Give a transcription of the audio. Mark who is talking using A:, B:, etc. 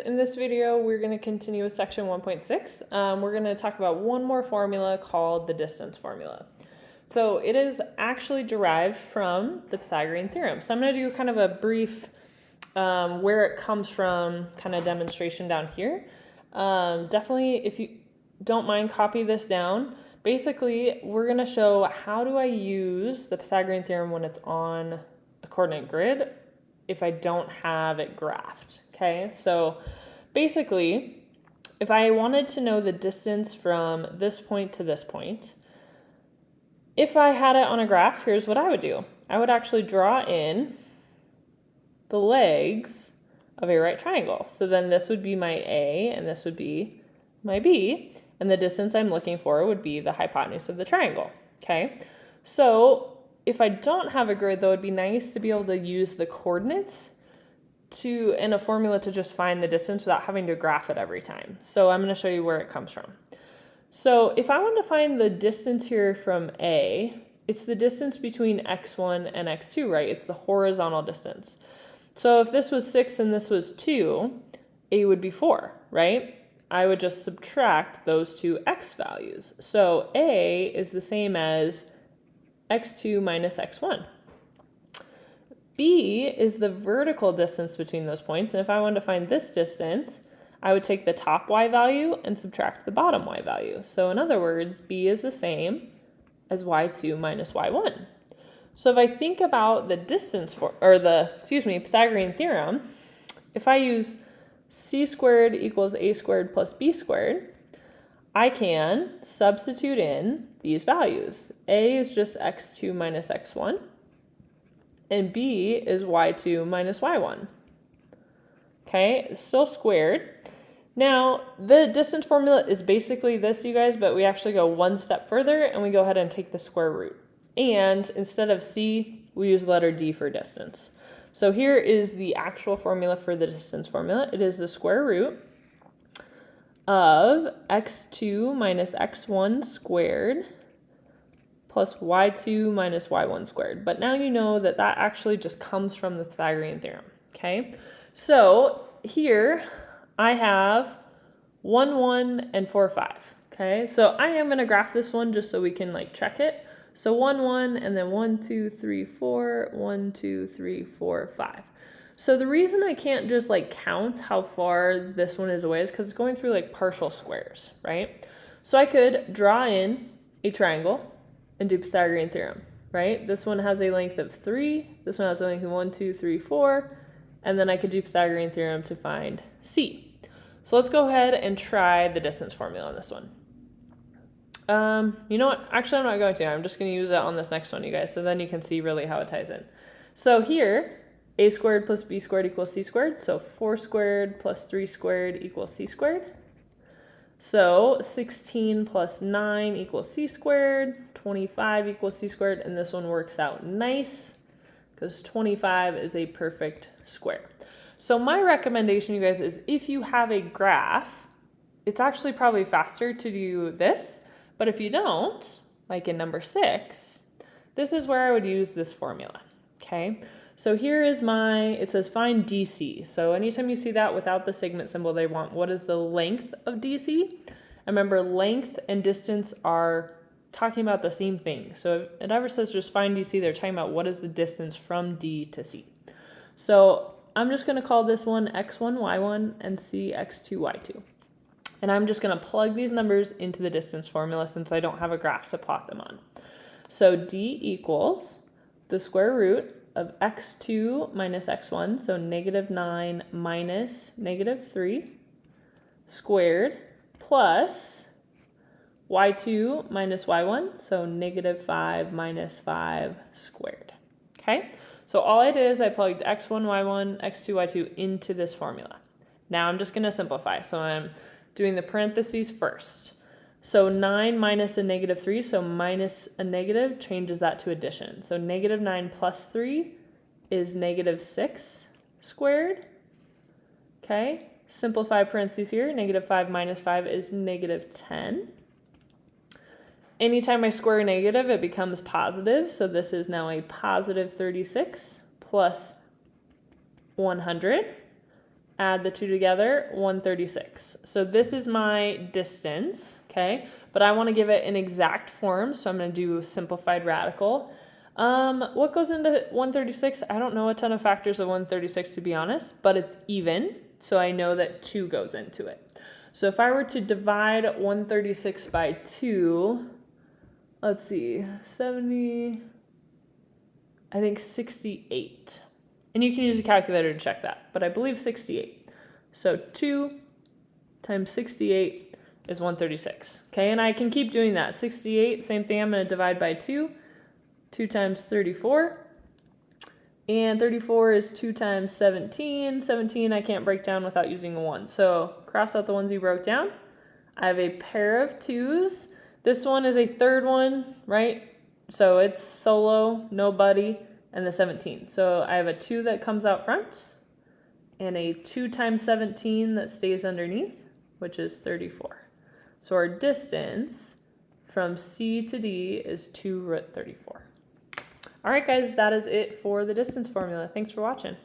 A: In this video, we're going to continue with section 1.6. We're going to talk about one more formula called the distance formula. So it is actually derived from the Pythagorean theorem. So I'm going to do kind of a brief where it comes from kind of demonstration down here. Definitely, if you don't mind, copy this down. Basically, we're going to show how do I use the Pythagorean theorem when it's on a coordinate grid if I don't have it graphed. Okay, so basically, if I wanted to know the distance from this point to this point, if I had it on a graph, here's what I would do. I would actually draw in the legs of a right triangle. So then this would be my A and this would be my B, and the distance I'm looking for would be the hypotenuse of the triangle. Okay, so if I don't have a grid, though, it'd be nice to be able to use the coordinates in a formula to just find the distance without having to graph it every time. So I'm going to show you where it comes from. So if I want to find the distance here from A, it's the distance between x1 and x2, right? It's the horizontal distance. So if this was 6 and this was 2, A would be 4, right? I would just subtract those two x values. So A is the same as x2 minus x1. B is the vertical distance between those points, and if I wanted to find this distance, I would take the top y value and subtract the bottom y value. So in other words, B is the same as y2 minus y1. So if I think about the distance Pythagorean theorem, if I use c squared equals a squared plus b squared, I can substitute in these values. A is just x2 minus x1, and B is y2 minus y1. Okay, it's still squared. Now, the distance formula is basically this, you guys, but we actually go one step further and we go ahead and take the square root. And instead of C, we use the letter D for distance. So here is the actual formula for the distance formula. It is the square root of x2 minus x1 squared plus y2 minus y1 squared. But now you know that that actually just comes from the Pythagorean theorem, okay? So here I have 1, 1, and 4, 5, okay? So I am going to graph this one just so we can like check it. So 1, 1, and then 1, 2, 3, 4, 1, 2, 3, 4, 5. So the reason I can't just like count how far this one is away is because it's going through like partial squares, right? So I could draw in a triangle and do Pythagorean theorem, right? This one has a length of 3, this one has a length of 1, 2, 3, 4, and then I could do Pythagorean theorem to find C. So let's go ahead and try the distance formula on this one. You know what? Actually, I'm not going to. I'm just going to use it on this next one, you guys, so then you can see really how it ties in. So here, a squared plus b squared equals c squared. So 4 squared plus 3 squared equals c squared. So 16 plus 9 equals c squared. 25 equals c squared. And this one works out nice because 25 is a perfect square. So my recommendation, you guys, is if you have a graph, it's actually probably faster to do this. But if you don't, like in number 6, this is where I would use this formula, okay? So here is it says find DC. So anytime you see that without the segment symbol, they want what is the length of DC? And remember, length and distance are talking about the same thing. So if it ever says just find DC, they're talking about what is the distance from D to C. So I'm just going to call this one x1, y1, and C x2, y2. And I'm just going to plug these numbers into the distance formula since I don't have a graph to plot them on. So D equals the square root of x2 minus x1, so negative 9 minus negative 3 squared, plus y2 minus y1, so negative 5 minus 5 squared. Okay, so all I did is I plugged x1, y1, x2, y2 into this formula. Now I'm just going to simplify. So I'm doing the parentheses first. So 9 minus a negative 3, so minus a negative changes that to addition. So negative 9 plus 3 is negative 6 squared. Okay, simplify parentheses here. Negative 5 minus 5 is negative 10. Anytime I square a negative, it becomes positive. So this is now a positive 36 plus 100. add the two together, 136. So this is my distance, okay? But I want to give it an exact form, so I'm going to do a simplified radical. What goes into 136? I don't know a ton of factors of 136 to be honest, but it's even, so I know that 2 goes into it. So if I were to divide 136 by 2, let's see, 70, I think 68. And you can use a calculator to check that, but I believe 68. So 2 times 68 is 136. Okay, and I can keep doing that. 68, same thing, I'm going to divide by 2. 2 times 34. And 34 is 2 times 17. 17 I can't break down without using a 1. So cross out the ones you broke down. I have a pair of 2's. This one is a third one, right? So it's solo, nobody, and the 17. So I have a 2 that comes out front and a 2 times 17 that stays underneath, which is 34. So our distance from C to D is 2 root 34. All right, guys, that is it for the distance formula. Thanks for watching.